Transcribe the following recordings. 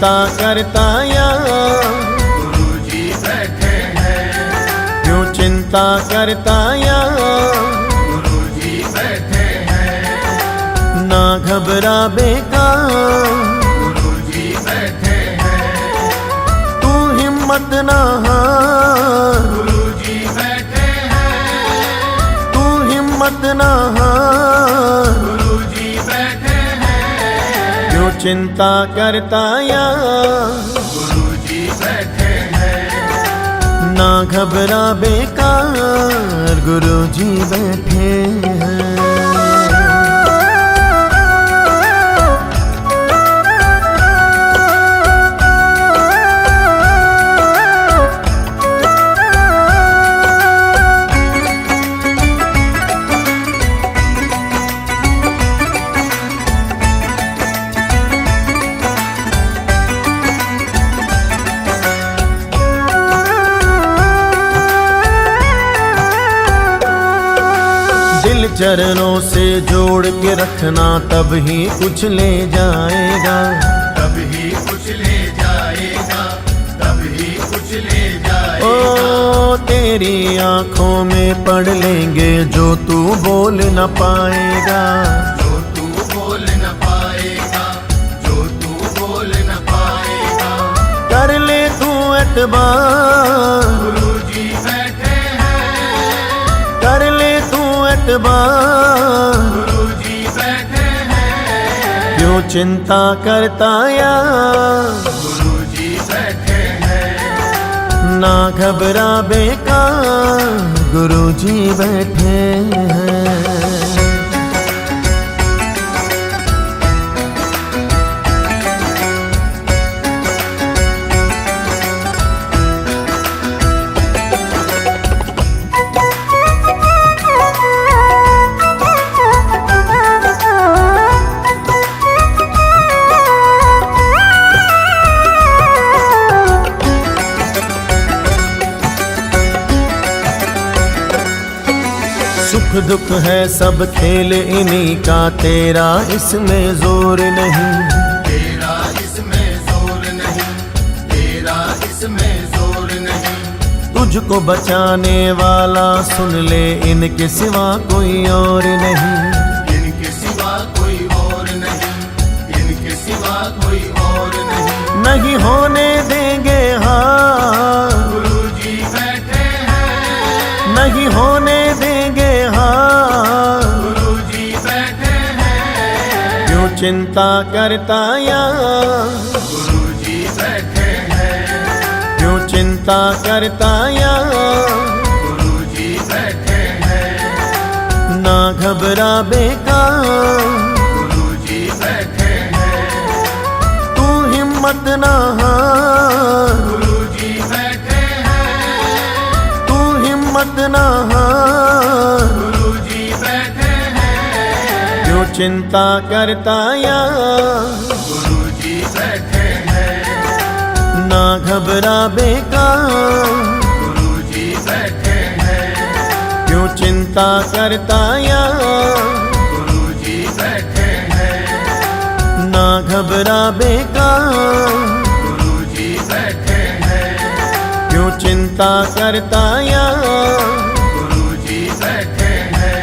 चिंता करता यहाँ गुरुजी बैठे हैं। क्यों चिंता करता यहाँ गुरुजी बैठे हैं। ना घबरा बेकार गुरुजी बैठे हैं। तू हिम्मत ना हार गुरुजी बैठे हैं। तू हिम्मत ना हार गुरुजी बैठे हैं। क्यों चिंता करता यहाँ गुरुजी बैठे हैं। ना घबरा बेकार गुरुजी बैठे हैं। दिल चरणों से जोड़ के रखना तब ही कुछ ले जाएगा। तब ही कुछ ले जाएगा। तब ही कुछ ले जाएगा। ओ तेरी आंखों में पढ़ लेंगे जो तू बोल न पाएगा। जो तू बोल न पाएगा। जो तू बोल न पाएगा। कर ले तू एतबार गुरुजी बैठे हैं। कर ले तू एतबार गुरुजी बैठे हैं। क्यों चिंता करता यार गुरुजी बैठे हैं। ना घबरा बेकार गुरुजी बैठे हैं। सुख दुख है सब खेल इन्हीं का, तेरा इसमें जोर नहीं। तेरा इसमें जोर नहीं। तेरा इसमें जोर नहीं। तुझको बचाने वाला सुन ले, इनके सिवा कोई और नहीं। इनके सिवा कोई और नहीं। इनके सिवा कोई और नहीं। नहीं होने देंगे हार गुरुजी बैठे हैं। नहीं होने देंगे हार गुरुजी बैठे हैं। क्यों चिंता करता यार गुरुजी बैठे हैं। क्यों चिंता करता यार गुरुजी बैठे हैं। ना घबरा बेकार गुरुजी बैठे हैं। तू हिम्मत ना हार गुरुजी बैठे हैं। तू हिम्मत ना हार गुरुजी बैठे हैं। क्यों चिंता करता यार गुरुजी बैठे हैं। ना घबरा बेकार गुरुजी बैठे हैं। क्यों चिंता करता यार गुरुजी बैठे हैं। ना घबरा बेकार गुरुजी बैठे हैं। क्यों चिंता करता यार गुरुजी बैठे हैं।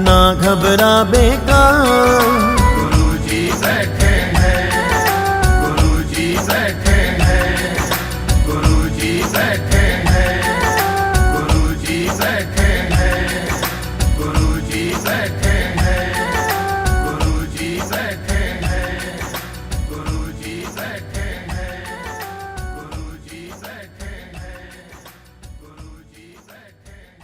ना घबरा बेकार गुरुजी बैठे हैं। गुरुजी बैठे हैं। गुरुजी बैठे हैं। गुरुजी बैठे हैं। गुरुजी बैठे हैं। गुरुजी बैठे हैं। गुरुजी बैठे हैं। गुरुजी बैठे हैं। गुरुजी बैठे हैं।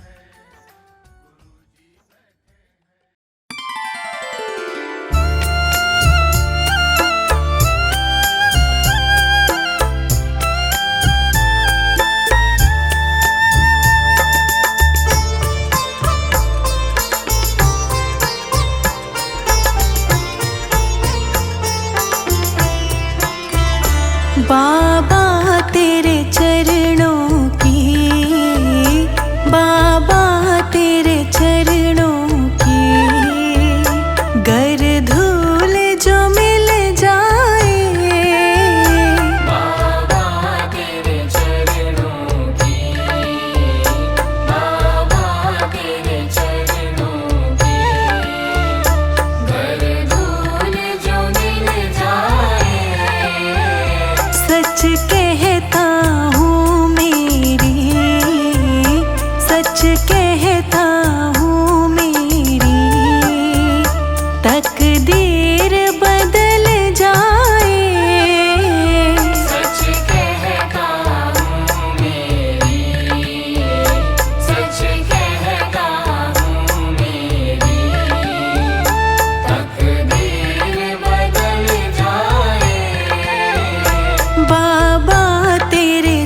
बाबा तेरे चरणों की, बाबा तेरे चरणों की, गर धूल जो मिल जाए सच कहता हूँ मेरी, सच कहता हूँ मेरी तकदीर बदल जाए। सच कहता हूँ मेरी, सच कहता हूँ मेरी तकदीर बदल जाए। बाबा तेरे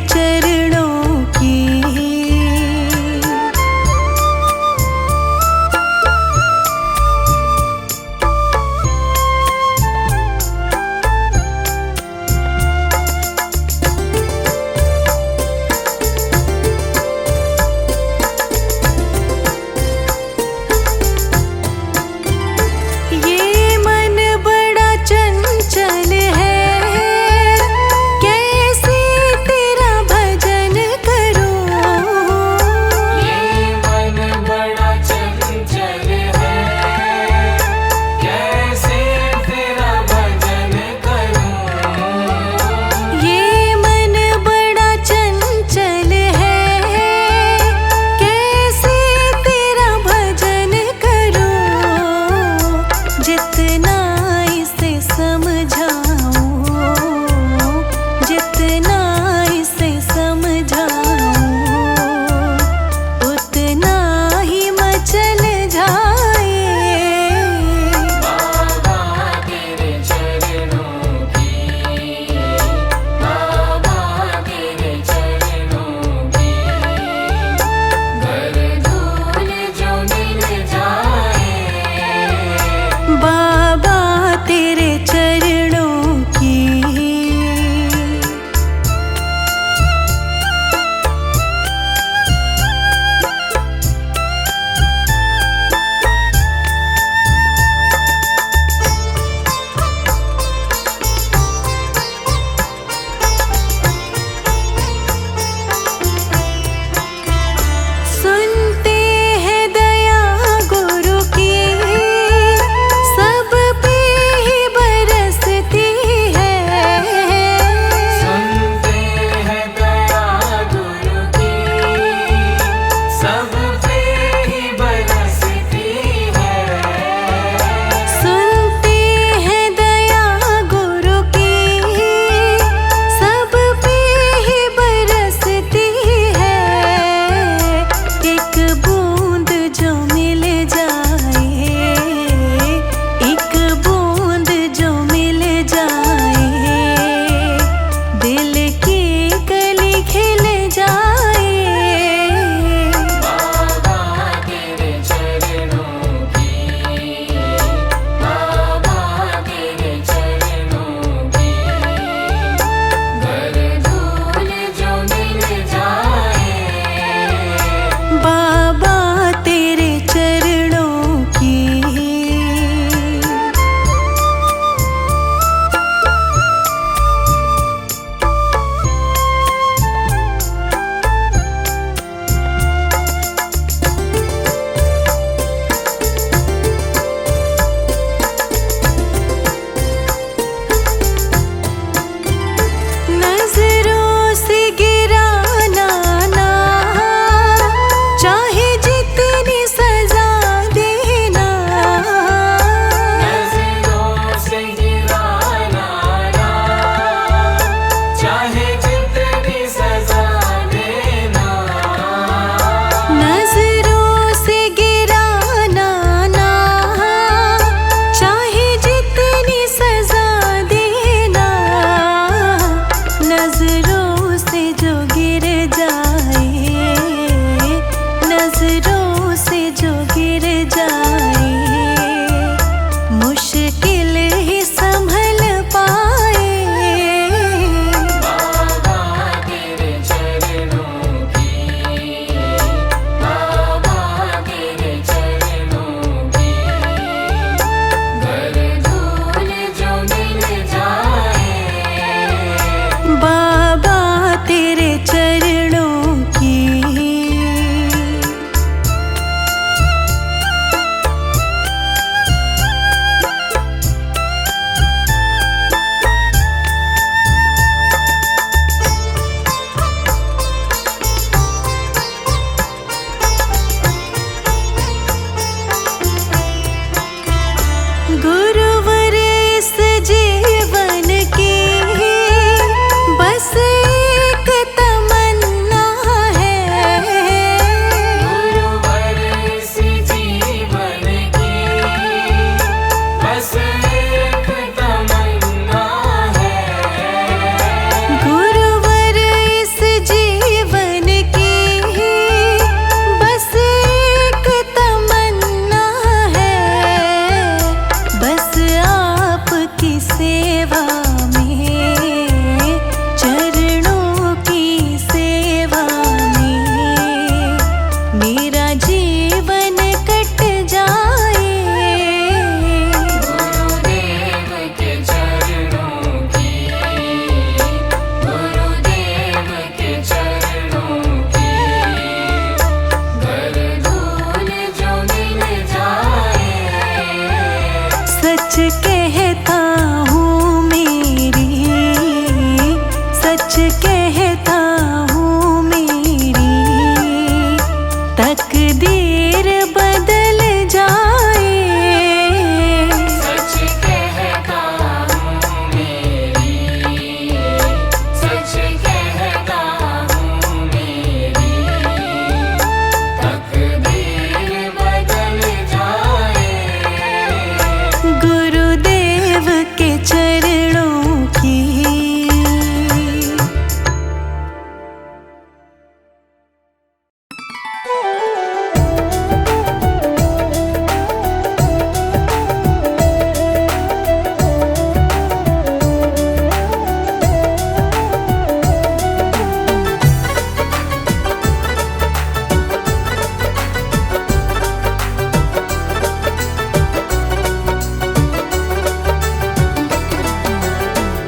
कहता हूँ मेरी तकदीर बदल जाए। सच कहता हूँ मेरी, सच कहता हूँ मेरी तकदीर बदल जाए। गुरुदेव के चरणों की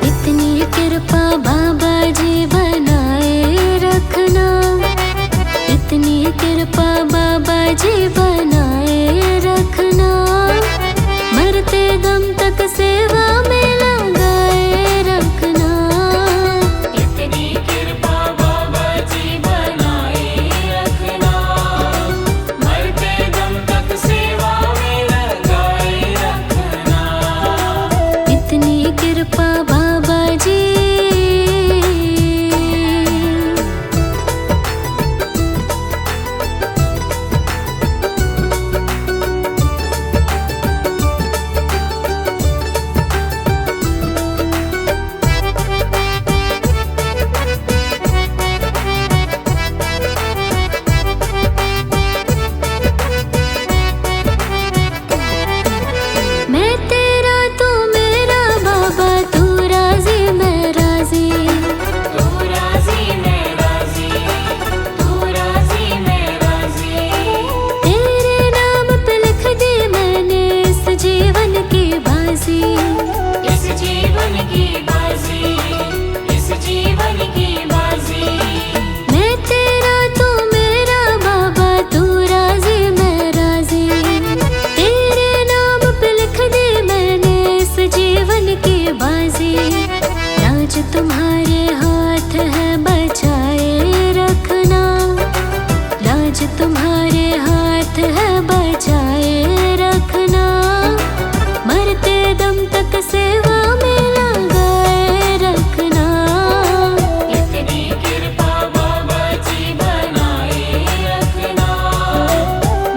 इतनी कृपा बाबा जी बनाए रखना, इतनी कृपा बाबा जी बनाए रखना, मरते दम तक सेवा में लगाए रखना। इतनी कृपा बाबा जी बनाए रखना, मरते दम तक सेवा में लगाए रखना। इतनी कृपा बाबा जी मैं तेरा तू मेरा बाबा, तू राजी मैं राजी। तू राजी मैं राजी, तू राजी मैं राजी। तेरे नाम पे लिख दी मैंने इस जीवन की बाजी। इस जीवन की बाजी, इस जीवन की बाजी। मैं तेरा तू मेरा बाबा, तू राजी मैं राजी। तेरे नाम पे लिख दी मैंने इस जीवन की बाजी। लाज तुम्हारे हाथ है बचाए रखना, लाज तुम्हारे हाथ है बचाए रखना, मरते दम तक सेवा में लगाए रखना। इतनी कृपा बाबा जी बनाए रखना,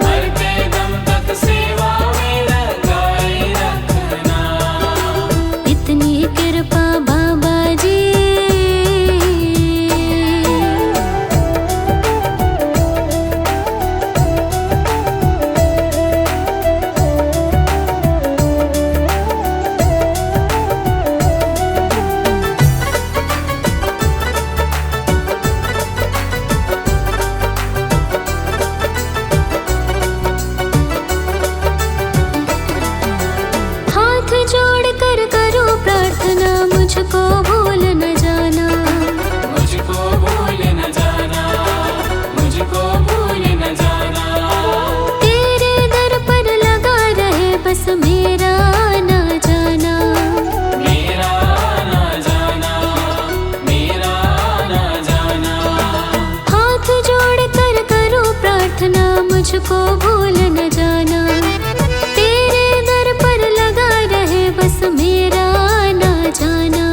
मरते दम तक सेवा में लगाए रखना। इतनी कृपा बाबा जी हाथ जोड़ कर करो प्रार्थना, मुझको भूल न जाना। मुझको भूल न जाना, मुझको भूल न जाना। तेरे दर पर लगा रहे बस मेरा ना जाना। मेरा ना जाना, मेरा ना जाना। हाथ जोड़ कर करो प्रार्थना, मुझको भूल न जाना। तेरे दर पर लगा रहे बस मेरा ना जाना।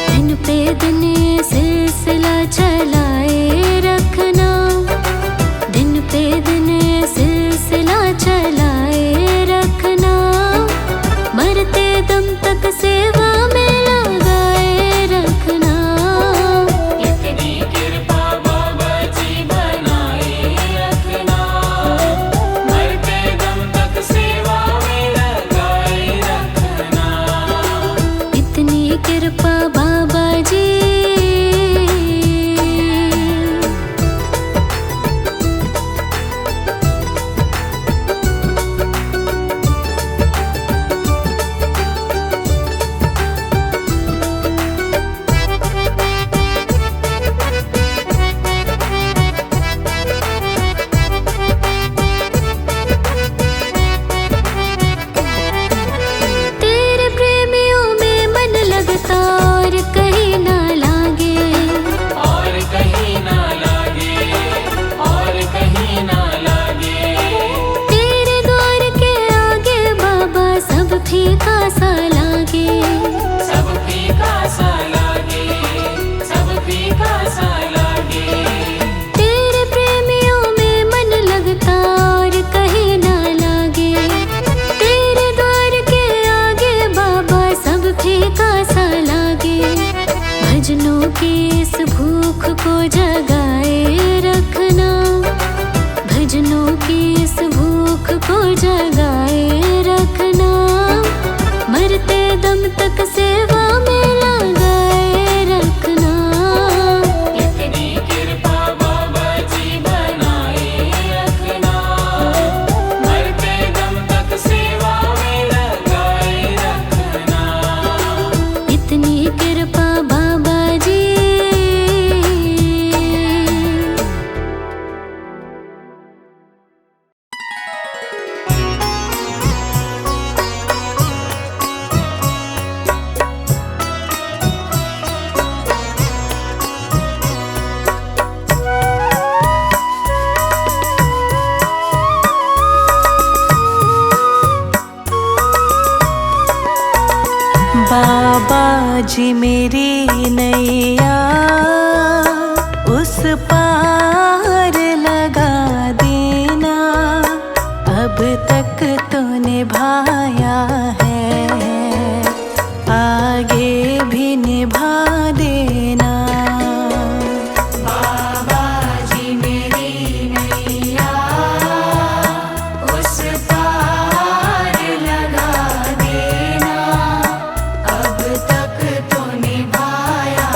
दिन पे दिन ये सिलसिला चलाए रखना, दिन पे दिन ये सिलसिला चलाए रखना, मरते दम तक सेवा में लगाए रखना। इतनी कृपा बाबा जी बनाए रखना, की इस भूख को जगाए रखना, भजनों की इस भूख को जगाए रखना, मरते दम तक सेवा में लगाए रखना। इतनी कृपा बाबा जी बनाए रखना, मरते दम तक सेवा में लगाए रखना। इतनी कृपा बाबा जी। बाबा जी मेरी नैया उस पार लगा देना, अब तक तो निभाया है, आगे भी निभा देना। बाबा जी मेरी नैया उस पार लगा देना, अब तक तो निभाया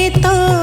तो